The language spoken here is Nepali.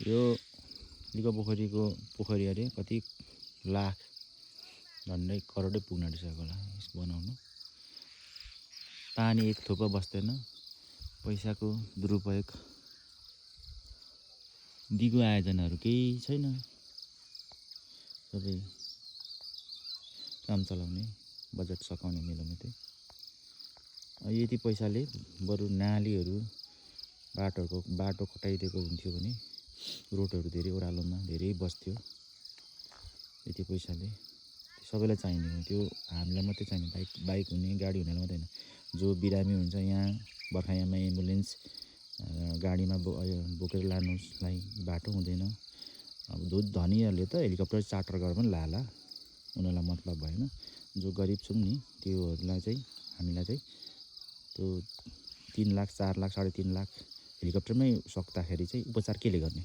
यो लिका पोखरी अरे कति लाख झन्डै करोडै पुग्न आँटिसकेको होला यसको बनाउनु। पानी एक थोपा बस्दैन, पैसाको दुरुपयोग, दिगो आयोजनाहरू केही छैन। सबै काम चलाउने, बजेट सकाउने मेलोमेतै। यति पैसाले बरु नालीहरू बाटो खटाइदिएको हुन्थ्यो भने रोडहरू धेरै ओह्रालोमा धेरै बस्थ्यो। यति पैसाले सबैलाई चाहिने हो, त्यो हामीलाई मात्रै चाहिने, बाइक हुने गाडी हुनेलाई मात्रै होइन। जो बिरामी हुन्छ यहाँ बर्खायाममा एम्बुलेन्स गाडीमा बोकेर लानुलाई बाटो हुँदैन। अब धनीहरूले त हेलिकप्टर चार्टर गरेर पनि लाला, उनीहरूलाई मतलब भएन। जो गरिब छौँ नि त्योहरूलाई चाहिँ हामीलाई चाहिँ त्यो 3 लाख 4 लाख 3.5 लाख हेलिकप्टरमै सक्दाखेरि चाहिँ उपचार केले गर्ने।